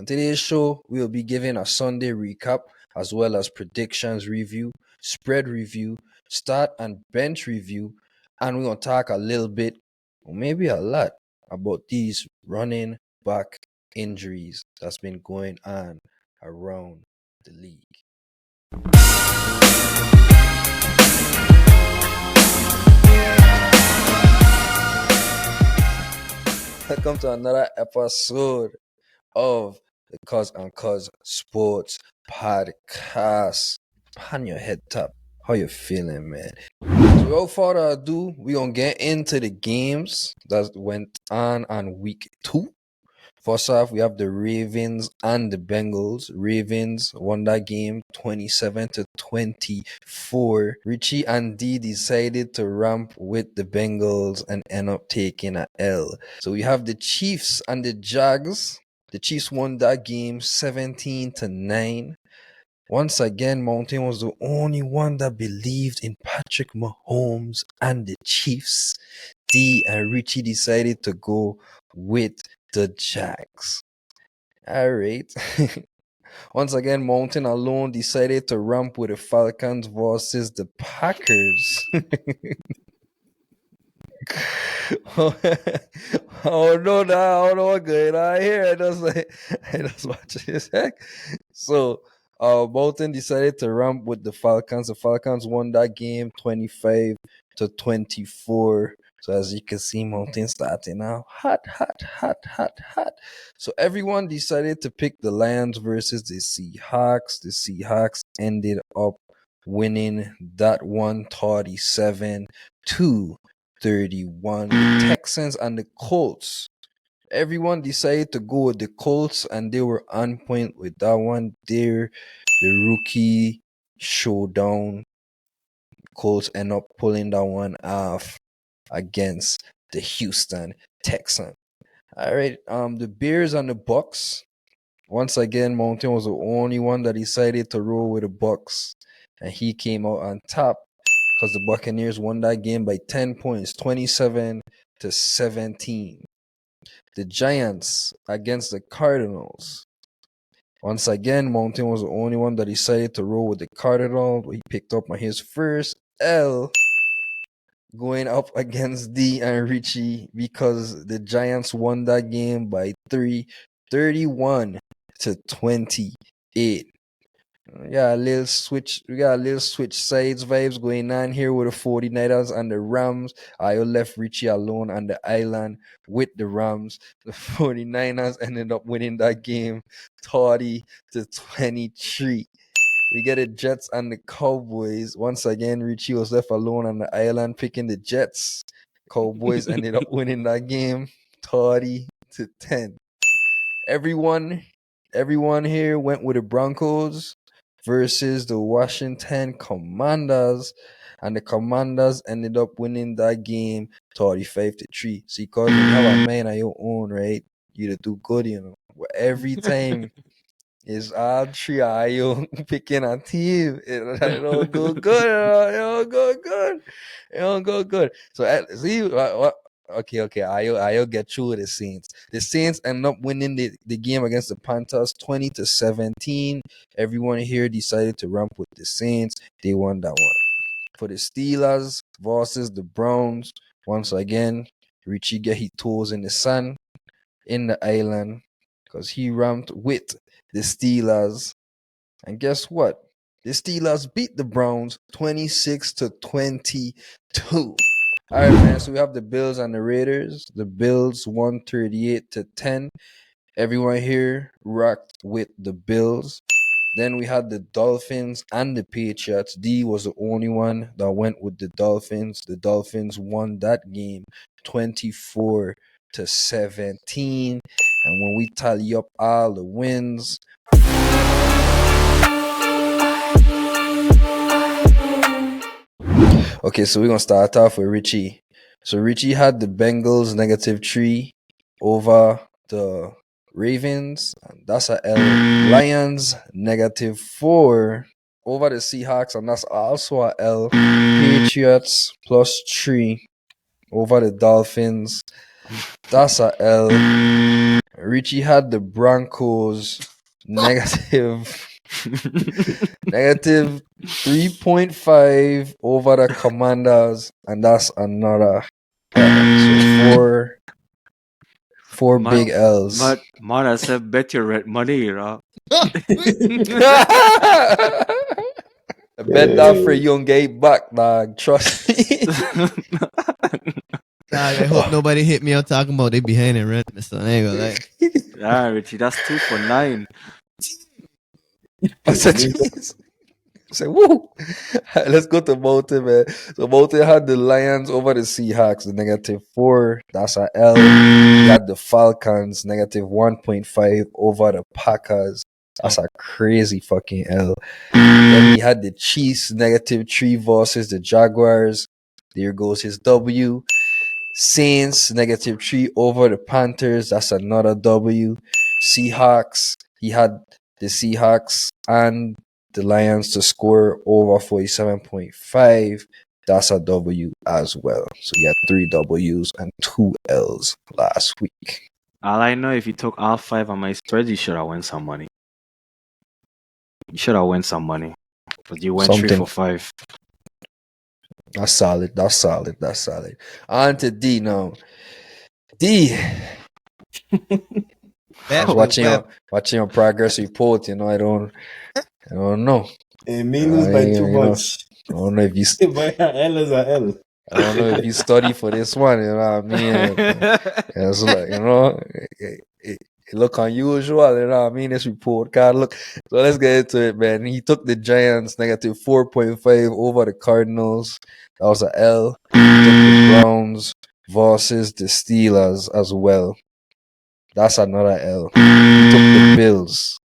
On today's show, we will be giving a Sunday recap as well as predictions review, spread review, start and bench review, and we're going to talk a little bit, or maybe a lot, about these running back injuries that's been going on around the league. Welcome to another episode of the Cuz and Cuz Sports Podcast. Pan your head top. How you feeling, man? So without further ado, we gonna get into the games that went on week 2. First off, we have the Ravens and the Bengals. Ravens won that game 27-24. Richie and D decided to ramp with the Bengals and end up taking a L. So we have the Chiefs and the Jags. The Chiefs won that game 17-9. Once again, Mountain was the only one that believed in Patrick Mahomes and the Chiefs. D and Richie decided to go with the Jags. All right. Once again, Mountain alone decided to ramp with the Falcons versus the Packers. Oh no, I don't know what's going on here. I just watching this heck. So Bolton decided to ramp with the Falcons. The Falcons won that game 25-24. So as you can see, Mountain starting now hot. So everyone decided to pick the Lions versus the Seahawks. The Seahawks ended up winning that one 37-31. The Texans and the Colts. Everyone decided to go with the Colts, and they were on point with that one. There, the rookie showdown. Colts end up pulling that one off against the Houston Texans. All right, the Bears and the Bucks. Once again, Mountain was the only one that decided to roll with the Bucks, and he came out on top because the Buccaneers won that game by 10 points, 27-17. The Giants against the Cardinals. Once again, Mountain was the only one that decided to roll with the Cardinals. He picked up on his first L going up against D and Richie because the Giants won that game by 31-28. We got a little switch sides vibes going on here with the 49ers and the Rams. I left Richie alone on the island with the Rams. The 49ers ended up winning that game 30-23. We get the Jets and the Cowboys. Once again, Richie was left alone on the island picking the Jets. Cowboys ended up winning that game 30-10. Everyone here went with the Broncos versus the Washington Commanders, and the Commanders ended up winning that game 35-3. See, cause when you have a man on your own, right? You do good, But every time it's all three of you picking a team. It don't go good. It don't go good. So see what? Okay. I'll get through the Saints. The Saints end up winning the game against the Panthers 20-17. Everyone here decided to ramp with the Saints. They won that one. For the Steelers versus the Browns, once again, Richie get his toes in the sun in the island because he ramped with the Steelers. And guess what? The Steelers beat the Browns 26-22. All right, man. So we have the Bills and the Raiders. The Bills won 38-10. Everyone here rocked with the Bills. Then we had the Dolphins and the Patriots. D was the only one that went with the Dolphins. The Dolphins won that game 24-17. And when we tally up all the wins, okay, so we're going to start off with Richie. So Richie had the Bengals -3 over the Ravens. And that's a L. Lions -4 over the Seahawks. And that's also a L. Patriots +3 over the Dolphins. That's a L. Richie had the Broncos negative negative 3.5 over the Commanders, and that's another L. So four Man, big L's. man, I said bet your red money, you know. I bet that for you don't get back, dog. Trust me. Dog, I hope nobody hit me up talking about they behind in rent, so I ain't gonna lie. Yeah, Richie, that's 2 for 9. I said, jeez. I said, woo. Let's go to Bolton, man. So Bolton had the Lions over the Seahawks, the -4. That's a L. He had the Falcons, -1.5 over the Packers. That's a crazy fucking L. Then he had the Chiefs, -3 versus the Jaguars. There goes his W. Saints, -3 over the Panthers. That's another W. Seahawks, he had the Seahawks and the Lions to score over 47.5. That's a W as well. So he had 3 W's and 2 L's last week. All I know, if you took all 5 on my spread, you should have won some money. You should have won some money. But you went 3 Something. for 5. That's solid. That's solid. That's solid. On to D now. D. I was watching your progress report. You know, I don't know. It may lose by too much. I don't know if you. By L is a L. I don't know if you study for this one. You know what I mean? It's like, you know, it look unusual. You know what I mean? This report card look. So let's get into it, man. He took the Giants -4.5 over the Cardinals. That was a L. He took the Browns versus the Steelers as well. That's another L. He took the Bills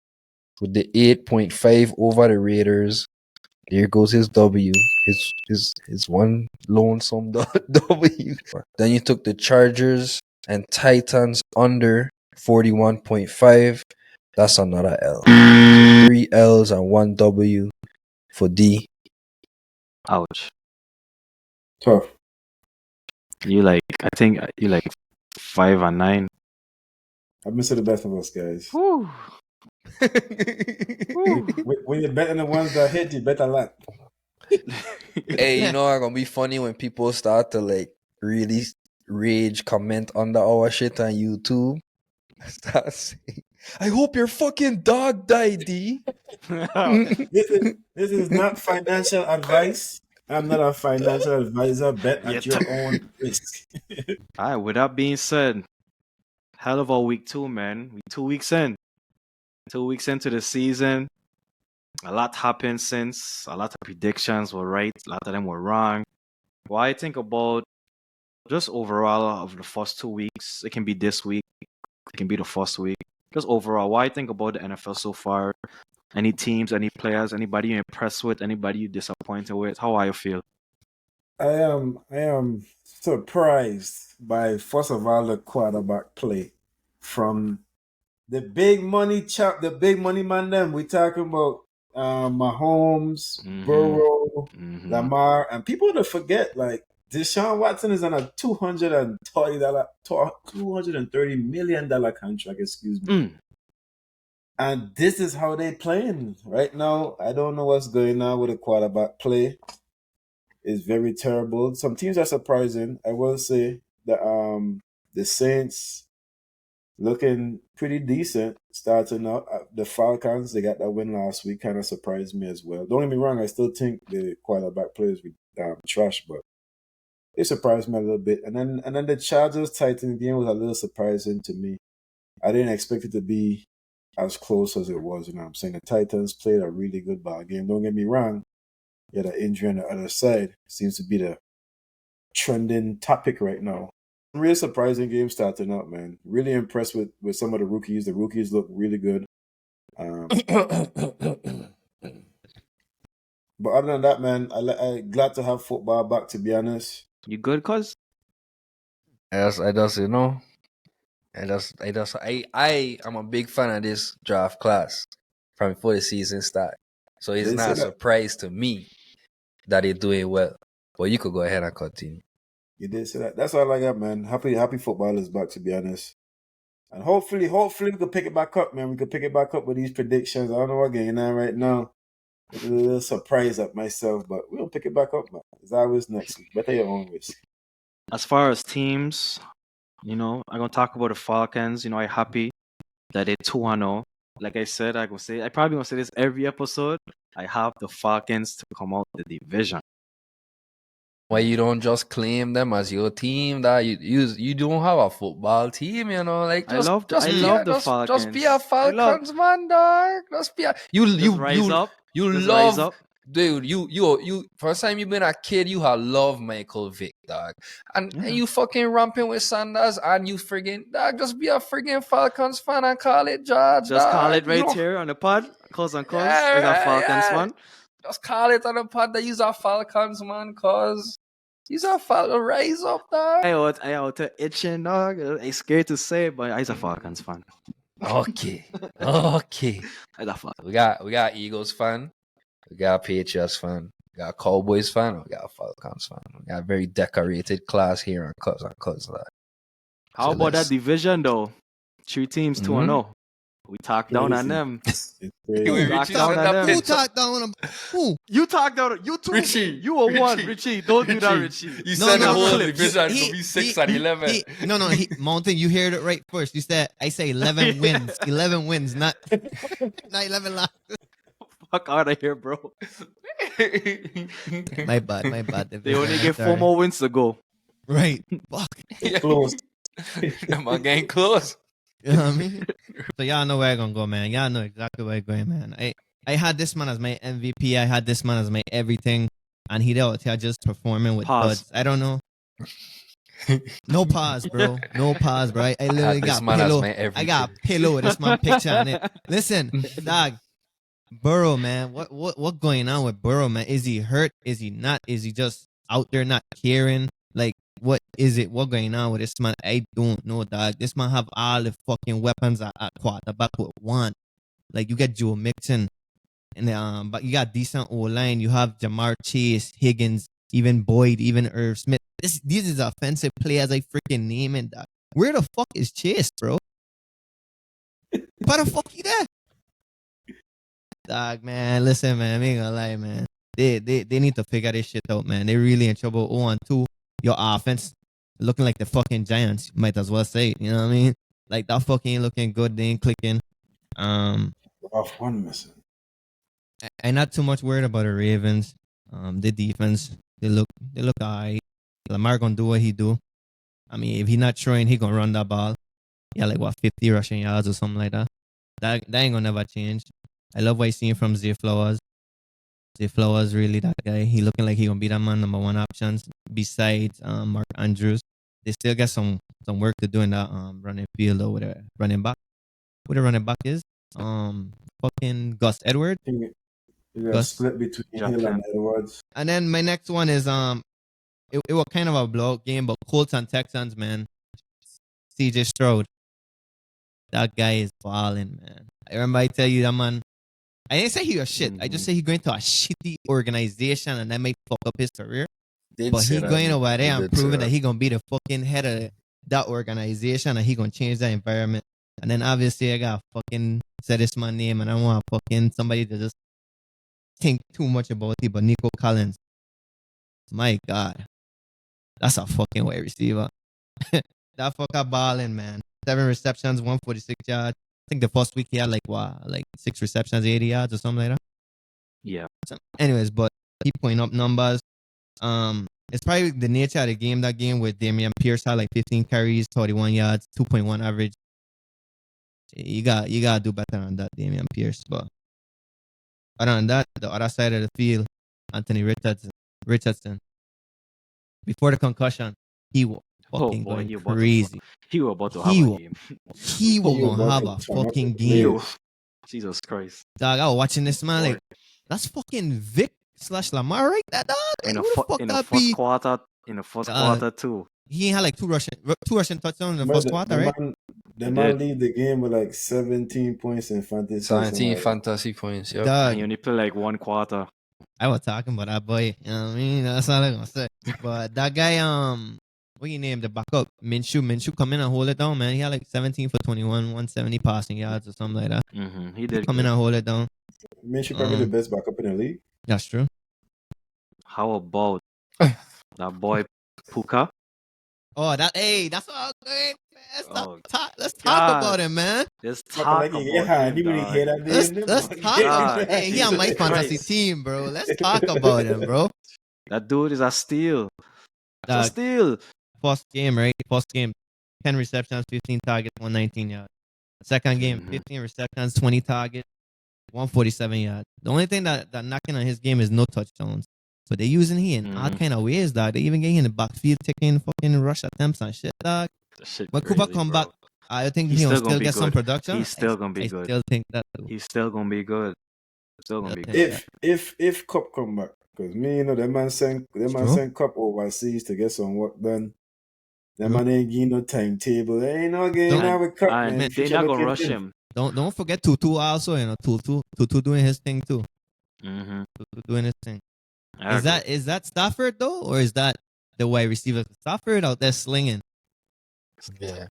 with the 8.5 over the Raiders. There goes his W. His one lonesome W. Then you took the Chargers and Titans under 41.5. That's another L. So 3 L's and 1 W for D. Ouch. Tough. I think you like 5 and 9. I've been to the best of us, guys. Whew. When you're betting the ones that hit, you bet a lot. Hey, you know it's gonna be funny when people start to like really rage comment under our shit on YouTube. Start saying, I hope your fucking dog died, D. This is not financial advice. I'm not a financial advisor. Bet at your own risk. Alright, with that being said, hell of a week 2, man. We 2 weeks in. 2 weeks into the season. A lot happened since. A lot of predictions were right. A lot of them were wrong. What I think about just overall of the first 2 weeks, it can be this week, it can be the first week. Just overall, what I think about the NFL so far. Any teams, any players, anybody you're impressed with, anybody you're disappointed with? How I feel? I am surprised by, first of all, the quarterback play from the big money the big money man. Them we talking about Mahomes, Burrow, Lamar, and people to forget like Deshaun Watson is on a $230 million contract. Excuse me. And this is how they playing right now. I don't know what's going on with the quarterback play. It's very terrible. Some teams are surprising. I will say the Saints looking pretty decent starting out. The Falcons, they got that win last week, kind of surprised me as well. Don't get me wrong, I still think the quarterback players were trash, but it surprised me a little bit. And then the Chargers Titans game was a little surprising to me. I didn't expect it to be as close as it was. You know what I'm saying? The Titans played a really good ball game. Don't get me wrong. You had an injury on the other side. Seems to be the trending topic right now. Real surprising game starting out, man. Really impressed with some of the rookies. The rookies look really good. But other than that, man, I'm glad to have football back, to be honest. You good, cuz? Yes, I just, you know, I am a big fan of this draft class from before the season start. So it's They not say a that. surprise to me that they're doing well. But you could go ahead and continue. You did say that. That's all I got, man. Happy football is back, to be honest. And hopefully we could pick it back up, man. We could pick it back up with these predictions. I don't know what's going on right now. It's a little surprise up myself, but we'll pick it back up, man. It's always next week. Better your own risk. As far as teams, I'm gonna talk about the Falcons. I'm happy that they're 2-0. Like I said, I probably gonna say this every episode. I have the Falcons to come out the division. Why you don't just claim them as your team? That you don't have a football team, like I love the Falcons. Just be a Falcons man, dog. Just be a rise up. You Just love rise up. dude. You first time you been a kid, you have loved Michael Vick, dog, and you fucking ramping with Sanders, and you friggin' dog. Just be a friggin' Falcons fan and call it George. Just dog. call it right here on the pod. Cause is a Falcons fan. Just call it on the pod that you's a Falcons man, cause he's a Falcons. Rise up, dog. I out to itching, dog. I'm scared to say it, but he's a Falcons fan. Okay. He's a Falcons. We got Eagles fan. We got Patriots fan. We got Cowboys fan. We got Falcons fan. We got a very decorated class here on Cubs and Cubs. How about that division though? 3 teams, 2-0. We talked down on them. Who talked down on them? Who? You talked down. You too. Richie. You were one. Richie. Don't do that, Richie. You said the whole division to be 6 and 11. No, Mountain, you heard it right first. You said, I say 11 wins. 11 wins, not 11 losses. Fuck out of here, bro. My bad. They only get 4 more wins to go. Right. Fuck. Close. I'm getting close. You know what I mean? So y'all know where I'm gonna go, man. Y'all know exactly where I'm going, man. I had this man as my MVP. I had this man as my everything, and he out here just performing with buds. I don't know. No pause, bro. No pause, bro. I literally got pillow. I got pillow with this man picture on it. Listen, dog. Burrow, man. What going on with Burrow, man? Is he hurt? Is he not? Is he just out there not caring? Like, what is it? What going on with this man? I don't know, dog. This man have all the fucking weapons at quarterback with one. Like, you got Joe Mixon, and but you got decent O-line. You have Jamar Chase, Higgins, even Boyd, even Irv Smith. These is offensive players I freaking naming, dog. Where the fuck is Chase, bro? Why the fuck he there? Dog, man, listen, man, I ain't gonna lie, man. They need to figure this shit out, man. They really in trouble. 0-2. Your offense looking like the fucking Giants. Might as well say it, you know what I mean? Like, that fucking looking good. They ain't clicking. Off one missing. I'm not too much worried about the Ravens. The defense, they look alright. Lamar gonna do what he do. I mean, if he not throwing, he gonna run that ball. Yeah, like 50 rushing yards or something like that. That ain't gonna never change. I love what I seen from Zay Flowers. Zay Flowers, really, that guy. He looking like he gonna be that man number 1 options besides Mark Andrews. They still got some work to do in that running field or whatever. Running back. Who the running back is? Fucking Gus Edwards. Gus split between Hill and Edwards. And then my next one is it was kind of a blowout game, but Colts and Texans, man. CJ Stroud. That guy is balling, man. I remember I tell you that man. I didn't say he was shit. I just say he going to a shitty organization and that might fuck up his career. But he going over there and proving that he gonna be the fucking head of that organization and he gonna change that environment. And then obviously I gotta fucking say this man's name and I want fucking somebody to just think too much about it, but Nico Collins. My God. That's a fucking wide receiver. That fucker balling, man. 7 receptions, 146 yards. I think the first week he had like 6 receptions, 80 yards or something like that. Yeah. So anyways, but he putting up numbers. It's probably the nature of the game. That game with Damian Pierce had like 15 carries, 31 yards, 2.1 average. You gotta do better on that, Damian Pierce. But other than that, the other side of the field, Anthony Richardson. Before the concussion, he was fucking going crazy. He was about to have a game. He was gonna have a fucking game. Jesus Christ. Dog, I was watching this man like, that's fucking Vic / Lamar right there, dog. In the first quarter too. He had like two rushing touchdowns in the first quarter, right? The man lead the game with like 17 points in fantasy. 17 fantasy points, yeah. And he only played like 1 quarter. I was talking about that boy. You know what I mean? That's all I'm gonna say. But that guy, what you name the backup? Minshew come in and hold it down, man. He had like 17 for 21, 170 passing yards or something like that. He did Come in good. and hold it down. Minshew probably the best backup in the league. That's true. How about that boy Puka? Oh, that's all good. Oh, Let's talk God. about him, man. Let's Fucking talk like about you get high. him, You really dog. hear that name? Let's talk God, about. Hey, he on my Jesus fantasy Christ. team, bro. Let's talk about him, bro. That dude is a steal. It's a Dog, steal. first game, right? First game, 10 receptions, 15 targets, 119 yards. Second game, Mhm. 15 receptions, 20 targets, 147 yards. The only thing that knocking on his game is no touchdowns. But they're using him in all kind of ways, dog. They even get him in the backfield taking fucking rush attempts and shit, dog. That shit When crazy, Cooper come bro. back, I think He's he'll still still gonna be get some good. production. He's still gonna be I good. still think that too. He's still gonna be good. Still gonna be Yeah. good. If Cup come back, because me, that man send Cup overseas to get some work done. That man ain't getting no timetable. There ain't no game now with Cup, And man. they're not gonna rush him. Don't forget Tutu also, Tutu doing his thing too. Mm-hmm. Tutu doing his thing. Is that Stafford though, or is that the wide receiver Stafford out there slinging? Yeah.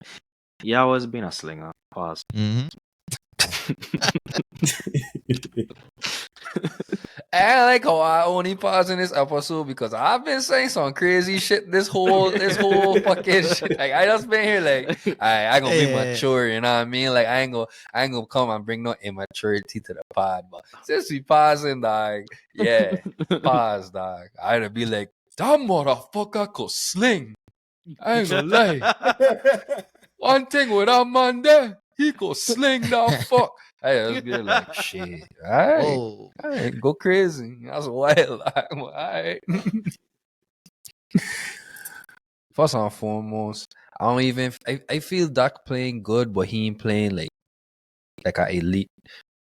Yeah, I was being a slinger. Pause. Mm-hmm. I like how I only pause in this episode because I've been saying some crazy shit this whole fucking shit. Like I just been here like I gonna be mature, you know what I mean? Like I ain't gonna come and bring no immaturity to the pod. But since we pausing, dog, yeah, pause, dog. I'd be like, that motherfucker could sling. I ain't gonna lie. One thing with that man there, he could sling that fuck. I just be like, shit, all right, go crazy. That's wild. All right. First and foremost, I feel Dak playing good, but he ain't playing like an elite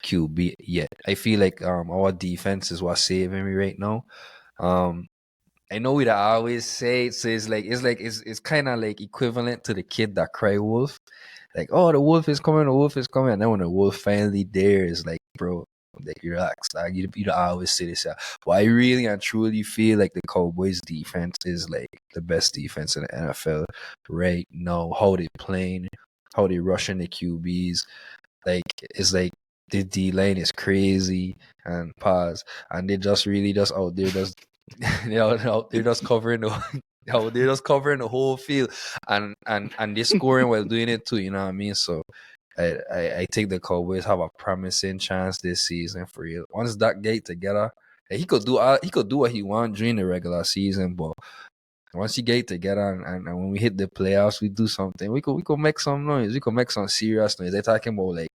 QB yet. I feel like our defense is what's saving me right now. I know what I always say, so it's kind of like equivalent to the kid that cry wolf. Like, oh, the wolf is coming, and then when the wolf finally there, it's like, bro, like relax. Like you always say this, but I really and truly feel like the Cowboys defense is like the best defense in the NFL right now. How they playing, how they rushing the QBs, like it's like the D line is crazy and pause, and they just really just out there just they're just covering the they're just covering the whole field and they're scoring while doing it too, you know what I mean? So I think the Cowboys have a promising chance this season for real. Once that get together, he could do what he want during the regular season, but once you get together and when we hit the playoffs, we do something. We could make some noise. We could make some serious noise. They're talking about like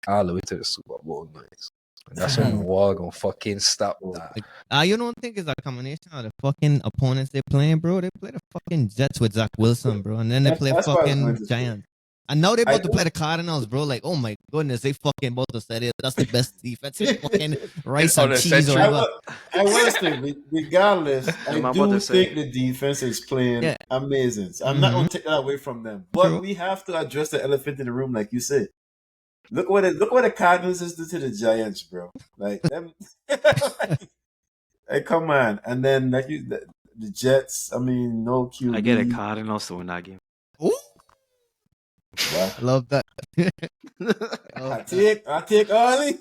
all the way to the Super Bowl noise. And that's when the wall gonna fucking stop that. You don't think it's a combination of the fucking opponents they playing, bro? They play the fucking Jets with Zach Wilson, bro, and then they play fucking Giants. And now they're about to play the Cardinals, bro. Like, oh my goodness, they fucking about to say it. That's the best defense in fucking rice and cheese or whatever. I will say, regardless, I do think the defense is playing amazing. So I'm not going to take that away from them. But we have to address the elephant in the room, like you said. Look what the Cardinals is do to the Giants, bro. Like them, like come on. And then like the Jets. I mean, no QB. I get a Cardinals to win that game. Ooh. Wow. I love that. I take Ollie.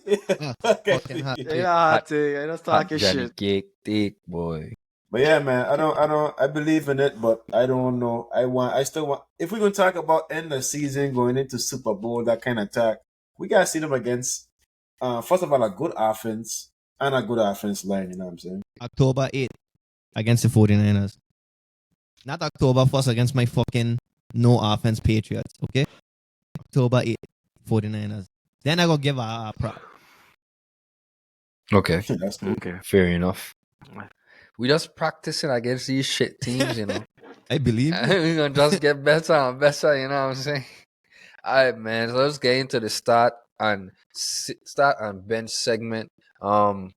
Fucking hot take. Yeah, hot take. I just talking shit. Cake, thick boy. But yeah, man, I believe in it, but I don't know. I still want. If we're gonna talk about end of season, going into Super Bowl, that kind of attack, we gotta see them against. First of all, a good offense and a good offense line. You know what I'm saying? October 8th against the 49ers. Not October 1st against my fucking no offense Patriots. Okay, October 8th, 49ers. Then I go give a prop. Okay, That's good. Okay, fair enough. We just practicing against these shit teams, you know. I believe we're gonna just get better and better, you know what I'm saying? Alright, man. So let's get into the start and bench segment. I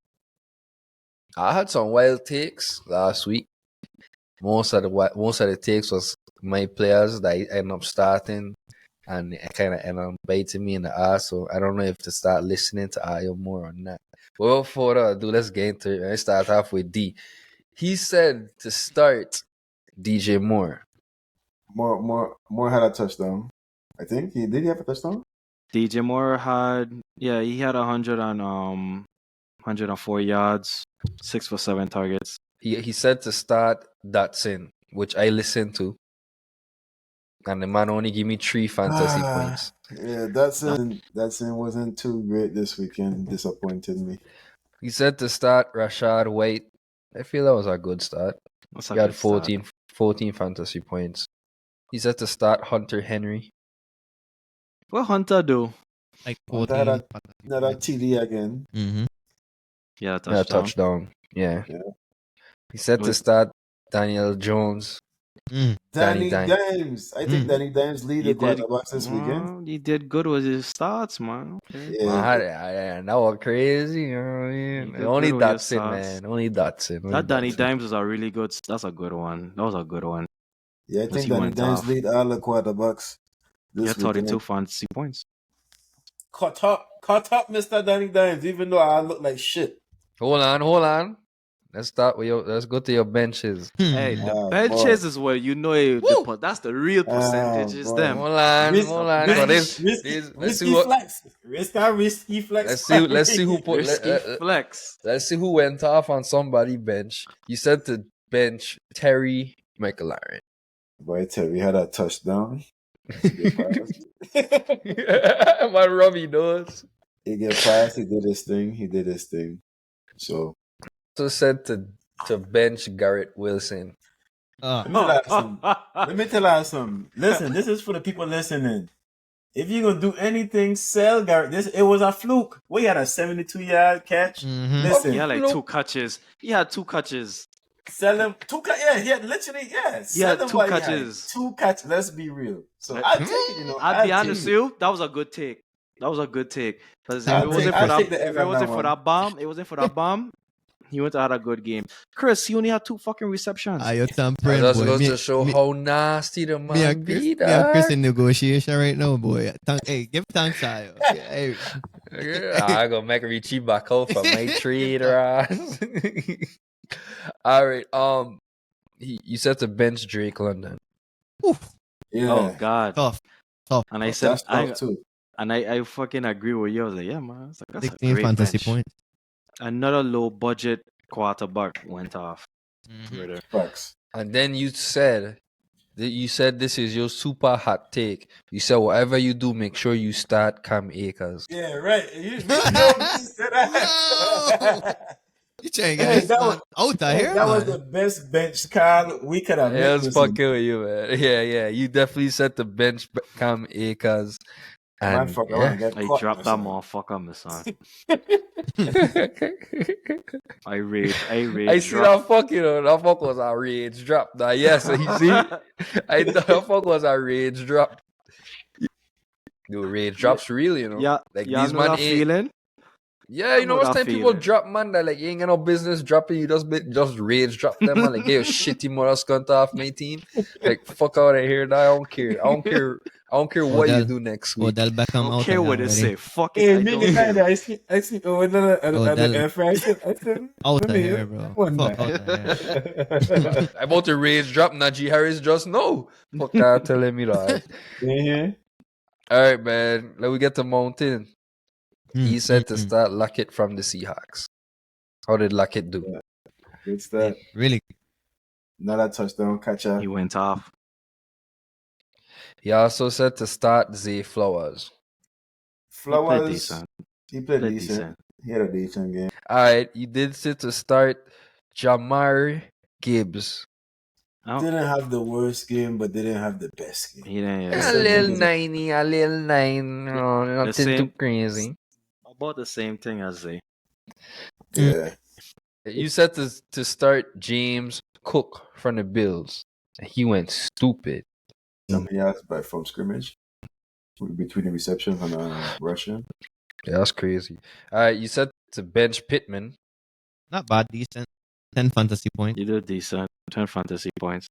had some wild takes last week. Most of the takes was my players that I end up starting, and it kind of ended up biting me in the ass. So I don't know if to start listening to Ayo more or not. But without further ado, let's get into it. I start off with D. He said to start DJ Moore. More had a touchdown. I think he have a touchdown. DJ Moore he had 104 yards, 6 for 7 targets. He said to start Dotson, which I listened to, and the man only gave me 3 fantasy points. Yeah, Datsun wasn't too great this weekend. Disappointed me. He said to start Rashad White. I feel that was a good start. That's a He had good start. 14 fantasy points. He said to start Hunter Henry. What Hunter do? Like Hunter 14. had another TD again. Mm-hmm. Yeah, Yeah, touchdown. touchdown. Yeah. Yeah. He said to start Daniel Jones. Danny Dimes. Dimes. I think Danny Dimes lead the quarterbacks this weekend. He did good with his starts, man. Okay. Yeah. That was crazy. You know what I mean? He did Only good with your Dotson, starts. man. Only Dotson. That Danny Dimes was a really good. That's a good one. That was a good one. Yeah, I think Danny Dimes lead all the quarterbacks He this had 32 weekend. fantasy points. Cut up, Mr. Danny Dimes, even though I look like shit. Hold on. Let's go to your benches. Hey, the benches is where you know that's the real percentage is them. Hold on. Risky flex. Risky flex. Let's see who put Risky flex. Let's see who went off on somebody bench. You said to bench Terry McLaurin. Boy, Terry had a touchdown. My Robbie knows. He get passed. He did his thing. So said to bench Garrett Wilson. Let me tell you something. Listen, this is for the people listening. If you're gonna do anything, sell Garrett. It was a fluke. We had a 72-yard catch. Mm-hmm. Listen, he had like 2 catches. He had 2 catches. Sell him 2 catches. Yeah, he had literally He had 2 catches. 2 catches. Let's be real. So I'll take it. I'll be honest with you. That was a good take. Because if it wasn't for that bomb, he went to have a good game. Chris, he only had 2 fucking receptions. That's goes to show how nasty the man be. Me and Chris in negotiation right now, boy. Hey, give thanks, Ayo. Hey. I gonna make Richie back out for my trade, right? All right. You said to bench Drake London. Yeah. Oh God. Tough. And I said, too. And I fucking agree with you. I was like, yeah, man. That's 16 a great fantasy bench. points. Another low budget quarterback went off. Mm-hmm. Facts. And then you said this is your super hot take. You said whatever you do, make sure you start Cam Akers. Yeah, right. You know me said that. You trying to get out here? That was the best bench call we could have made. I was fucking with you, man. Yeah. You definitely said the bench Cam Akers. And I dropped that motherfucker, my son. I rage. I see that fuck, that fuck was a rage drop. Now, yes, you see, that fuck was a rage drop. Dude, rage drops real, Yeah, like these man feeling. Yeah, most time people drop, man, that like you ain't got no business dropping. You just rage drop them, man. Like, get your shitty mother scunt off my team. Like, fuck out of here. I don't care. I don't care what you do next week. Odell Beckham I don't care what they say. Fuck it. I see. Oh, another out of here, bro. Fuck out of here. I'm about to rage drop Najee Harris. Just no. Fuck that. Telling me that. All right, man. Let me get to Mountain. He said to start Lockett from the Seahawks. How did Lockett do? Yeah. Good start. Really? Another touchdown catcher. He went off. He also said to start Zay Flowers. He played decent. He had a decent game. All right. You did say to start Jamar Gibbs. Didn't have the worst game, but didn't have the best game. He didn't. A little 9. Nothing too crazy. About the same thing as Zay. Yeah. You said to start James Cook from the Bills. He went stupid. Some yards from scrimmage between the reception and rushing. Yeah, that's crazy. All right, you said to bench Pittman. Not bad, decent. 10 fantasy points. You did decent. 10 fantasy points.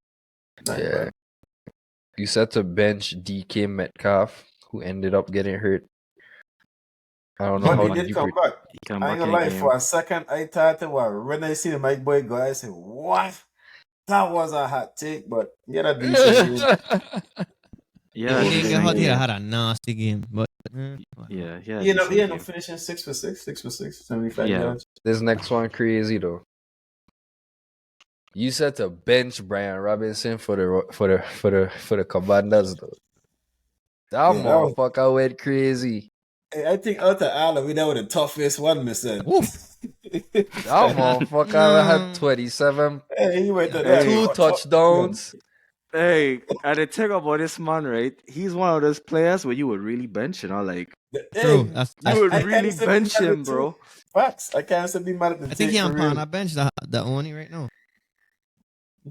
Yeah. You said to bench DK Metcalf, who ended up getting hurt. I don't know how he did come back. I ain't gonna lie, for a second I thought, when I see the Mike Boy go, I said, what That was a hot take, but he had a decent game. Yeah, He didn't get hot. He yeah. had a nasty game, but Yeah, He ended decent up game. finishing 6 for 6, 6 for 6, 75 Yeah. yards. This next one crazy though. You said to bench Brian Robinson for the Commanders though. That Yeah, that was. motherfucker went crazy. I think out of all, we that was the toughest one, me said. That motherfucker had 27, Hey, he went to Hey. 2 touchdowns. Hey, and the thing about this man, right? He's one of those players where you would really bench, like true. Hey, you would I really can't say bench be mad him, at bro. Facts. I can't say be mad at the I think take he for on real. partner bench the only right now.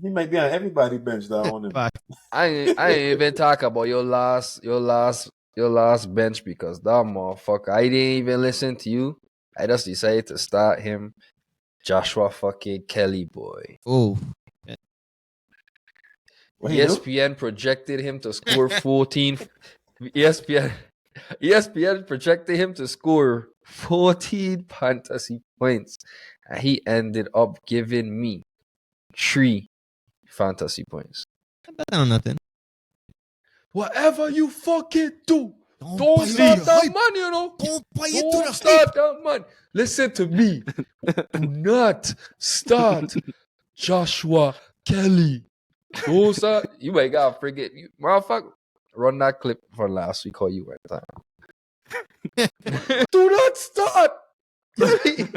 He might be on everybody bench that on him. Fact. I ain't even talk about your last bench because that motherfucker. I didn't even listen to you. I just decided to start him. Joshua fucking Kelly, boy. Oh, What he do? ESPN projected him to score 14. ESPN projected him to score 14 fantasy points. And he ended up giving me 3 fantasy points. better than nothing. Whatever you fucking do, Don't don't buy start into the that hype. man, you know. Don't buy into Don't the start that man. Listen to me. Do not start Joshua Kelly. Don't start. You might gotta forget. You, motherfucker, run that clip from last week how you went down. Do not start. Kelly.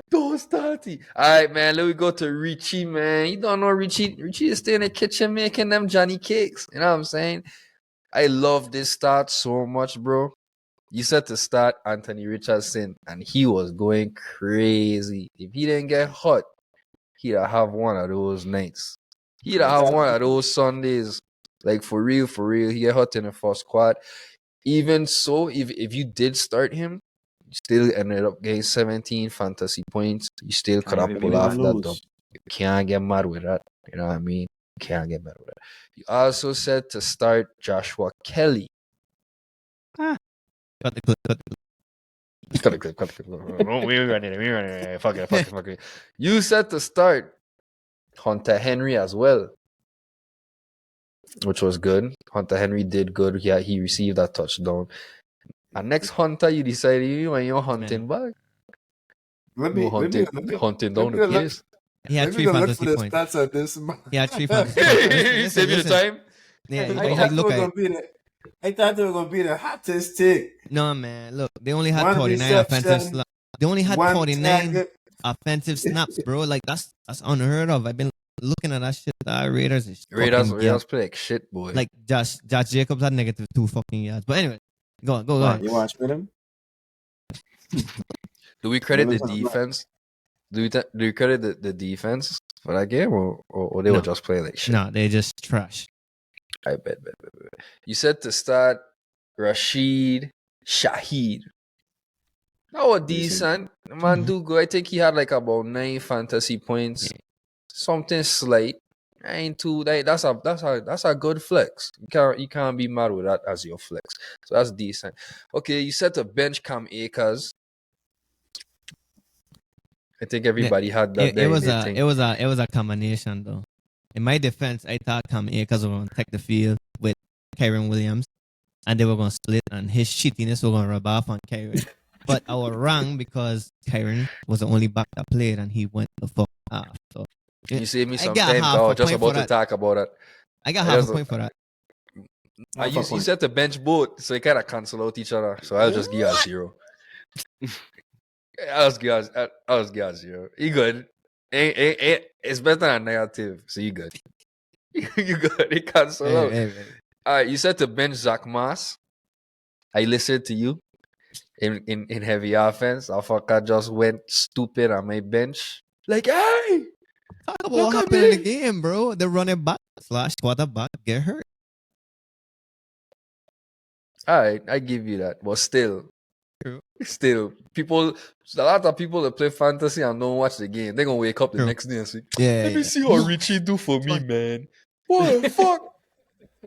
Don't start it. All right, man. Let me go to Richie, man. You don't know Richie. Richie is still in the kitchen making them Johnny cakes. You know what I'm saying? I love this start so much, bro. You said to start Anthony Richardson, and he was going crazy. If he didn't get hot, he'd have one of those nights. He'd have one of those Sundays. Like, for real, he get hot in the first quad. Even so, if you did start him, you still ended up getting 17 fantasy points. You still could have even pulled be off mad. that dub. You can't get mad with that. You know what I mean? You can't get mad with that. You also said to start Joshua Kelly. Cut the clip. Cut the clip. We're running it. Fuck it. You said to start Hunter Henry as well, which was good. Hunter Henry did good. Yeah, he received that touchdown. And next Hunter, you decided you're hunting back. You're hunting down the place. He had 3 fantasy for the points. stats of this man. He had 3 fantasy points. Save you the time. Yeah, I thought they were gonna be the hottest take. No, man. Look, they only had One 49 offensive reception, snaps. They only had one 49 target. offensive snaps, bro. Like that's unheard of. I've been looking at that shit. The Raiders is Raiders fucking play like shit, boy. like Josh Jacobs had negative 2 fucking yards. But anyway, go ahead. You want to spit him? Do we credit the defense? Do you credit the defense for that game, or they were just playing like shit? No, they just trash. I bet. You said to start Rashid Shaheed. That was decent. The man do good. I think he had like about 9 fantasy points. Yeah. Something slight. Ain't too that's a good flex. You can't be mad with that as your flex. So that's decent. Okay, you said to bench Cam Akers. I think everybody had that. It was a combination though. In my defense, I thought Cam Akers were going to take the field with Kyron Williams, and they were going to split, and his shittiness was going to rub off on Kyron. But I was wrong because Kyron was the only back that played, and he went the fuck off. So you saved me I some got time. half I a was just point about for to that. talk about it. I got half a point for that. You said to bench both, so you kind of cancel out each other. So I'll just give you a 0. I'll just give you a 0. You good? It's better than negative, so you good. You good? It cancel out. Hey. All right, you said to bench Zach Moss. I listened to you in heavy offense. I fucker just went stupid on my bench. Like, hey, Talk about look what at happened in the me. game, bro. The running back / quarterback get hurt. All right, I give you that, but still, True. a lot of people that play fantasy and don't watch the game, they're gonna wake up the True. next day and say, Yeah. "Let me see how Richie do for me, man." What the fuck?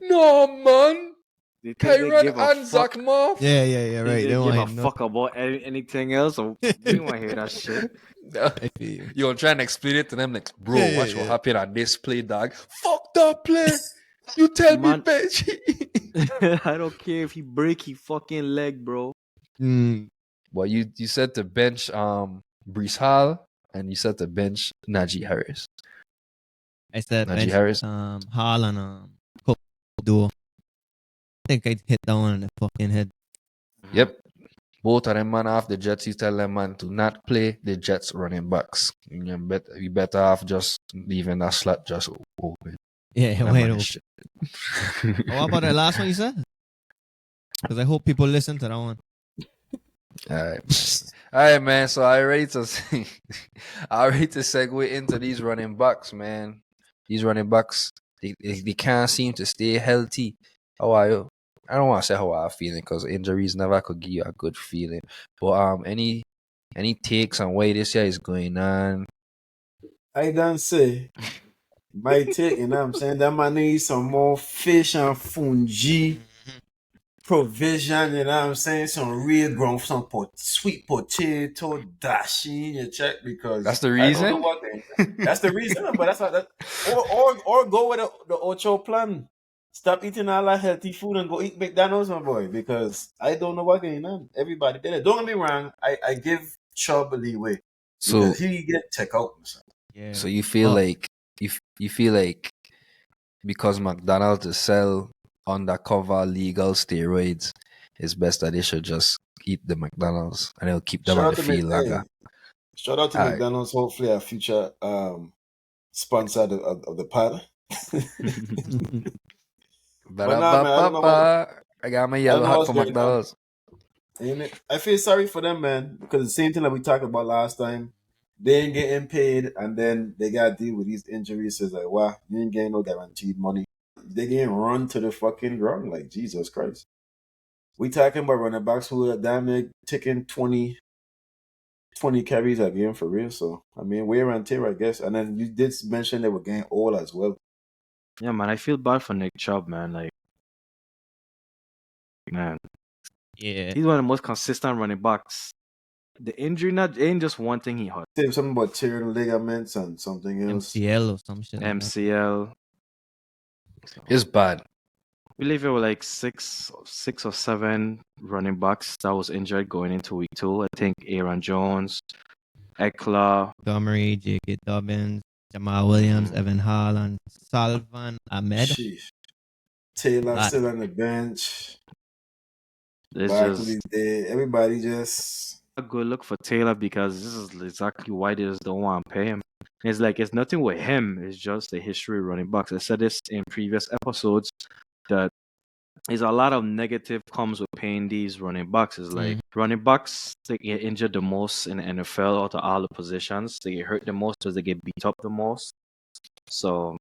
No, man. they Kyron give a and Zach fuck. Moff. Yeah, They, right. they They give want a him. fuck about anything else. So we don't want to hear that shit. I feel you. You're trying to explain it to them like, bro, Yeah, watch what yeah. happened on this play, dog. Fuck that play. You tell me, Man. bitch. I don't care if he break his fucking leg, bro. Mm. Well, you said to bench Brees Hall and you said to bench Najee Harris. I said Najee bench Harris. Hall and Cook duo. I think I hit that one in the fucking head. Yep. Both of them man off the Jets. You tell them man to not play the Jets running backs. You better off just leaving that slot just open. Yeah, That wait man open. is shit. What about the last one you said? Because I hope people listen to that one. All right, man. So I ready to segue into these running backs, man. These running backs, they can't seem to stay healthy. How are you? I don't want to say how I'm feeling because injuries never could give you a good feeling. But any takes on why this year is going on? I don't say. My take, you know what I'm saying? That man needs some more fish and fungi provision, you know what I'm saying? Some real grown, some sweet potato dashi in your check because That's the I don't know reason. what they, that's the reason, but that's not that. Or go with the Ocho plan. Stop eating all that healthy food and go eat McDonald's, my boy, because I don't know what's going on. Everybody did it. Don't get me wrong. I give Chubb a leeway So because he get check out. Yeah. so you feel like you feel like because McDonald's is sell undercover legal steroids, it's best that they should just eat the McDonald's and it'll keep them Shout on out the to field longer. Shout out to All right. McDonald's. Hopefully, a future sponsor of the pod. But nah, man, I don't know what I got my I don't yellow know hat what's for going on. McDonald's. I feel sorry for them, man, because the same thing that we talked about last time. They ain't getting paid, and then they got to deal with these injuries. So it's like, wow, you ain't getting no guaranteed money. They getting run to the fucking ground, like Jesus Christ. We talking about running backs who are damn near taking 20 carries a game for real. So, I mean, wear and tear, I guess. And then you did mention they were getting old as well. Yeah, man, I feel bad for Nick Chubb, man. Like, man, Yeah. he's one of the most consistent running backs. The injury not ain't just one thing he had. Say something about tearing ligaments and something else. MCL or some shit. Like that. MCL. So, It's bad. I believe there were like six or seven running backs that was injured going into week 2. I think Aaron Jones, Eckler, Montgomery, J.K. Dobbins, Jamal Williams, Evan Hall, and Salvan Ahmed. Sheesh. Taylor Bad. still on the bench. it's Barkley just there. Everybody just a good look for Taylor because this is exactly why they just don't want to pay him. It's like it's nothing with him. It's just the history of running backs. I said this in previous episodes that there's a lot of negative comes with paying these running backs. It's like running backs they get injured the most in the NFL out of all the positions. They get hurt the most because they get beat up the most. So,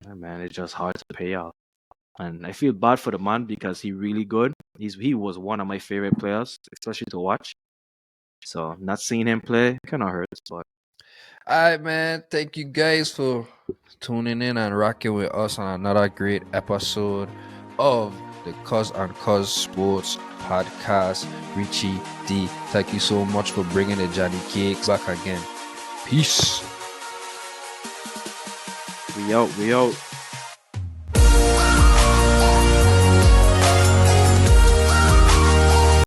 yeah, man, it's just hard to pay out. And I feel bad for the man because he really good. He was one of my favorite players, especially to watch. So not seeing him play kind of hurts. But All right, man. Thank you guys for tuning in and rocking with us on another great episode of the Cuz and Cuz Sports Podcast. Richie D, thank you so much for bringing the Johnny Cakes back again. Peace. we out.